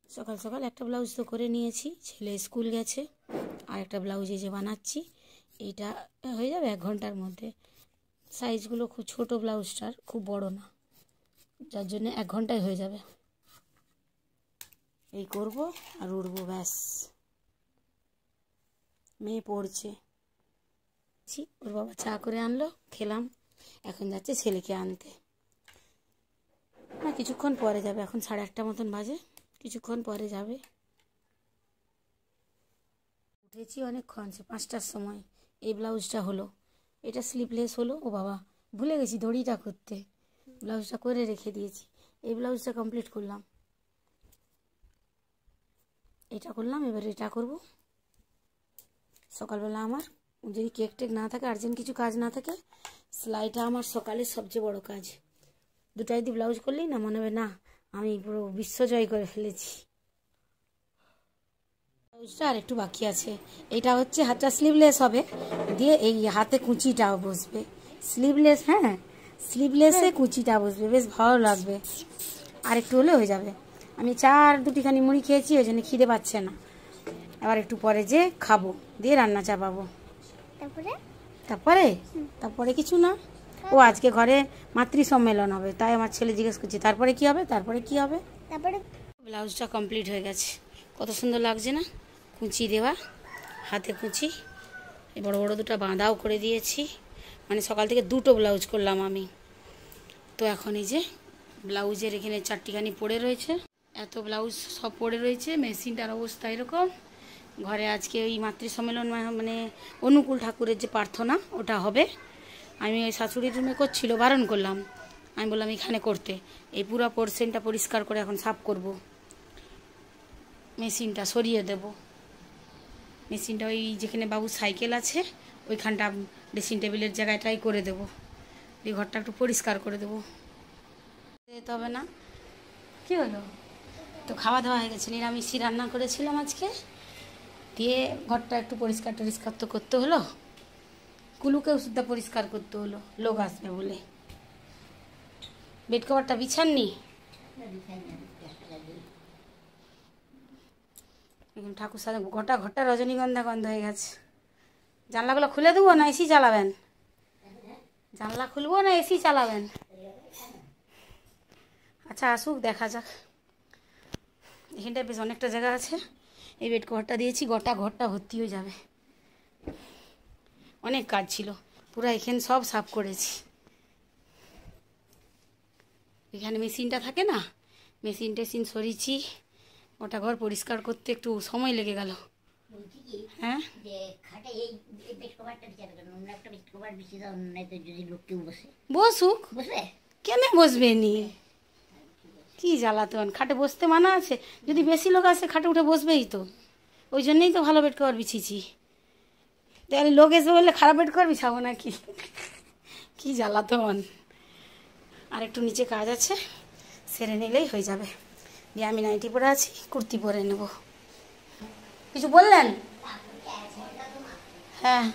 সকাল সকাল একটা ব্লাউজ তো করে নিয়েছি, ছেলে স্কুল গেছে। আর একটা ব্লাউজ এই যে বানাচ্ছি, এইটা হয়ে যাবে 1 ঘন্টার মধ্যে। সাইজগুলো খুব ছোট, ব্লাউজটার খুব বড় না, যার জন্য 1 ঘন্টায় হয়ে যাবে। এই করব আর উড়বো, ব্যাস। মেয়ে পড়ছে, ওর বাবা চা করে আনলো, খেলাম। এখন যাচ্ছে ছেলেকে আনতে। না, কিছুক্ষণ পরে যাবে, এখন 1:30 মতন বাজে, কিছুক্ষণ পরে যাবে। উঠেছি অনেকক্ষণ, সে 5টার সময়। এই ব্লাউজটা হলো, এটা স্লিভলেস হলো। ও বাবা, ভুলে গেছি দড়িটা করতে, ব্লাউজটা করে রেখে দিয়েছি। এই ব্লাউজটা কমপ্লিট করলাম, এটা করলাম, এবার এটা করব। সকালবেলা আমার যদি কেক টেক না থাকে, আর্জেন্ট কিছু কাজ না থাকে, সেলাইটা আমার সকালের সবচেয়ে বড় কাজ। 2টাই দিয়ে ব্লাউজ করলেই না মনে হবে না আমি পুরো বিশ্বজয় করে ফেলেছি। ব্লাউজটা আর একটু বাকি আছে। এটা হচ্ছে হাতটা স্লিভলেস হবে, দিয়ে এই হাতে কুচিটাও বসবে স্লিভলেস। হ্যাঁ, স্লিভলেসে কুচিটা বসবে, বেশ ভালো লাগবে। আর একটু হলে হয়ে যাবে। আমি চা আর 2টিখানি মুড়ি খেয়েছি, ওই জন্য খিদে পাচ্ছে না। আবার একটু পরে যে খাবো, দিয়ে রান্না চাপাবো। তারপরে কিছু না। ও আজকে ঘরে মাতৃ সম্মেলন হবে, তাই আমার ছেলে জিজ্ঞেস করছে তারপরে কি হবে, তারপরে কি হবে। ব্লাউজটা কমপ্লিট হয়ে গেছে, কত সুন্দর লাগছে না, কুচি দেওয়া, হাতে কুচি। এই বড় বড় 2টা বাঁধাও করে দিয়েছি, মানে সকাল থেকে 2টো ব্লাউজ করলাম আমি। তো এখন এই যে ব্লাউজের এখানে 4টিখানি পড়ে রয়েছে, এত ব্লাউজ সব পড়ে রয়েছে। মেশিনটার অবস্থা এরকম। ঘরে আজকে ওই মাতৃ সম্মেলন, মানে অনুকূল ঠাকুরের যে প্রার্থনা, ওটা হবে। আমি ওই শাশুড়ির রুমে করছিল, বারণ করলাম। আমি বললাম এখানে করতে। এই পুরো পোর্শনটা পরিষ্কার করে এখন সাফ করব, মেশিনটা সরিয়ে দেব। মেশিনটা ওই যেখানে বাবুর সাইকেল আছে ওইখানটা ড্রেসিং টেবিলের জায়গাটাই করে দেব, এই ঘরটা একটু পরিষ্কার করে দেবো। যেতে হবে না। কী হলো, তো খাওয়া দাওয়া হয়ে গেছে, নিরামিষই রান্না করেছিলাম আজকে। দিয়ে ঘরটা একটু পরিষ্কার টরিষ্কার তো করতে হলো, কুলুকেও সুদ্ধা পরিষ্কার করতে হলো, লোক আসবে বলে। বেড কভারটা বিছাননি? এখন ঠাকুর সাথে ঘরটা রজনীগন্ধা গন্ধ হয়ে গেছে। জানলাগুলো খুলে দেবো না এসি চালাবেন? জানলা খুলবো না এসি চালাবেন? আচ্ছা আসুক, দেখা যাক। এখানটায় বেশ অনেকটা জায়গা আছে, এই বেড কভারটা দিয়েছি, ঘরটা ভর্তি হয়ে যাবে। অনেক কাজ ছিল, পুরো এখানে সব সাফ করেছি। এখানে মেশিনটা থাকে না, মেশিন সরিয়েছি। ওটা ঘর পরিষ্কার করতে একটু সময় লেগে গেল। হ্যাঁ, বসুক, কেন বসবে নি? কি জ্বালাতন, খাটে বসতে মানা আছে? যদি বেশি লোক আসে খাটে উঠে বসবেই তো, ওই জন্যই তো ভালো বেড কভার বিছিয়েছি। তাহলে লোক এসবে বললে খারাপ বেড কভার বিছাবো নাকি? কি জ্বালাতন। আর একটু নিচে কাজ আছে, সেরে নিলেই হয়ে যাবে। দিয়ে আমি নাইটি পরে আছি, কুর্তি পরে নেব। কিছু বললেন? হ্যাঁ,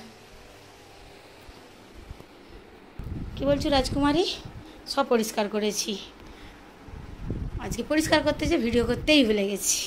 কি বলছো রাজকুমারী? সব পরিষ্কার করেছি। আজকে পরিষ্কার করতে যে ভিডিও করতেই ভুলে গেছি।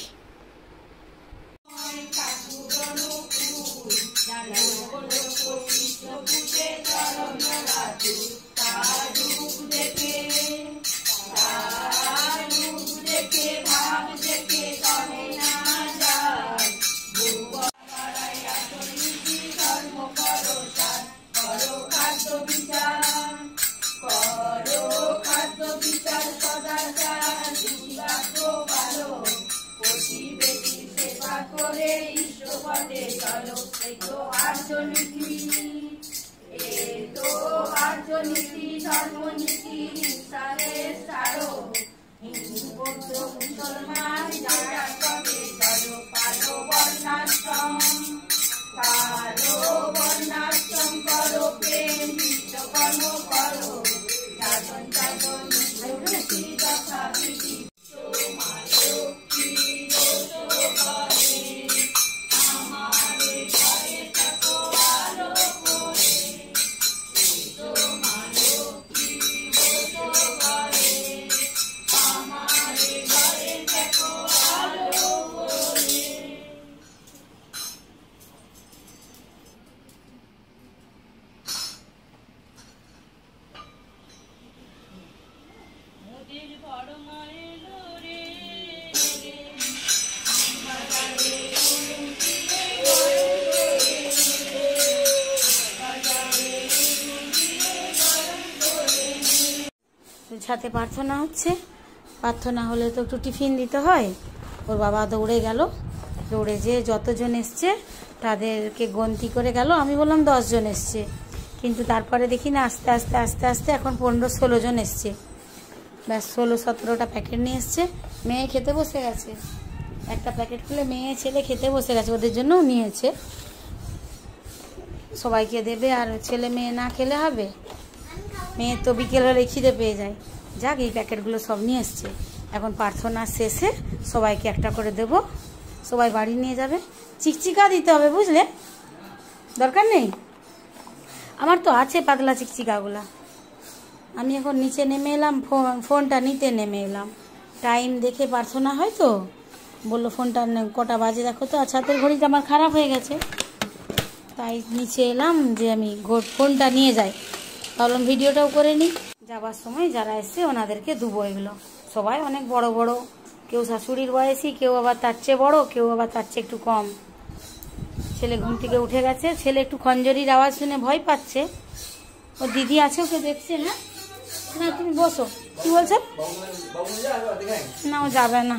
রাতে প্রার্থনা হচ্ছে, প্রার্থনা হলে তো একটু টিফিন দিতে হয়। ওর বাবা দৌড়ে গেল, দৌড়ে যেয়ে যতজন এসছে তাদেরকে গন্তি করে গেল। আমি বললাম 10 জন এসছে, কিন্তু তারপরে দেখি না আস্তে আস্তে আস্তে আস্তে এখন 15-16 জন এসছে। ব্যাস 16-17টা প্যাকেট নিয়ে এসছে। মেয়ে খেতে বসে গেছে, একটা প্যাকেট খুলে মেয়ে ছেলে খেতে বসে গেছে, ওদের জন্যও নিয়েছে। সবাইকে দেবে, আর ছেলে মেয়ে না খেলে হবে? মেয়ে তো বিকেল হলে খিদে পেয়ে যায়। যাক, এই প্যাকেটগুলো সব নিয়ে এসছে। এখন প্রার্থনা শেষে সবাইকে একটা করে দেব, সবাই বাড়ি নিয়ে যাবে। চিকচিকা দিতে হবে, বুঝলে? দরকার নেই, আমার তো আছে পাতলা চিকচিকাগুলা। আমি এখন নিচে নেমে এলাম, ফোনটা নিতে নেমে এলাম। টাইম দেখে প্রার্থনা হয় তো, বললো ফোনটা কটা বাজে দেখো তো। আর ছাতের ঘড়িটা আমার খারাপ হয়ে গেছে, তাই নিচে এলাম যে আমি ফোনটা নিয়ে যাই। ভাবলাম ভিডিওটাও করে নিই। যাবার সময় যারা এসছে ওনাদেরকে দেবো এগুলো। সবাই অনেক বড় বড়, কেউ শাশুড়ির বয়সী, কেউ আবার তার চেয়ে বড়, কেউ আবার তার চেয়ে একটু কম। ছেলে ঘুম থেকে উঠে গেছে, ছেলে একটু খঞ্জরির আওয়াজ শুনে ভয় পাচ্ছে। ও দিদি আছে, ওকে দেখছে। হ্যাঁ, না তুমি বসো। কি বলছো? না, ও যাবে না।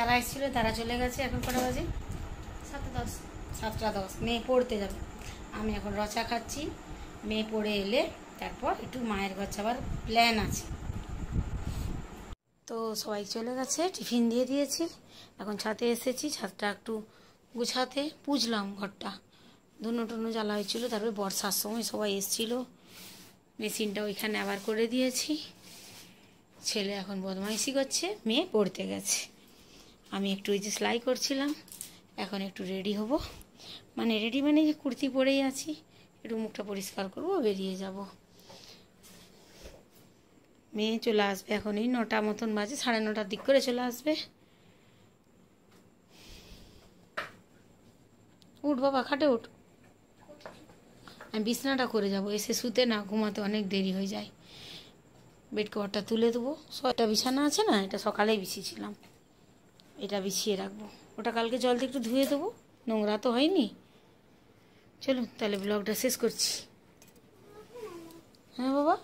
তারা এসেছিল, তারা চলে গেছে। এখন কটা বাজে? 7:10। 7:10। মেয়ে পড়তে যাবে। আমি এখন রচা খাচ্ছি। মেয়ে পড়ে এলে তারপর একটু মায়ের ঘর যাবার প্ল্যান আছে। তো সবাই চলে গেছে, টিফিন দিয়ে দিয়েছি। এখন ছাদে এসেছি, ছাদটা একটু গুছাতে, পুজলাম ঘরটা। ধুনো টুনো জ্বালা হয়েছিল, তারপরে বর্ষার সময় সবাই এসেছিল, মেশিনটা ওইখানে আবার করে দিয়েছি। ছেলে এখন বদমাইশি করছে, মেয়ে পড়তে গেছে। আমি একটু ওই যে সেলাই করছিলাম, এখন একটু রেডি হব। মানে রেডি মানে যে কুর্তি পরেই আছি, একটু মুখটা পরিষ্কার করবো, বেরিয়ে যাব। মেয়ে চলে আসবে এখনই, 9টা মতন বাজে, 9:30 দিক করে চলে আসবে। উঠ বাবা, খাটে উঠ। আমি বিছনাটা করে যাব, এসে শুতে না, ঘুমাতে অনেক দেরি হয়ে যায়। বেড কভারটা তুলে দেবো। একটা বিছানা আছে না, এটা সকালেই বিছিয়েছিলাম, এটা বিছিয়ে রাখবো। ওটা কালকে জল দিয়ে একটু ধুয়ে দেবো, নোংরা তো হয়নি। চলুন তাহলে ব্লগটা শেষ করছি। হ্যাঁ বাবা।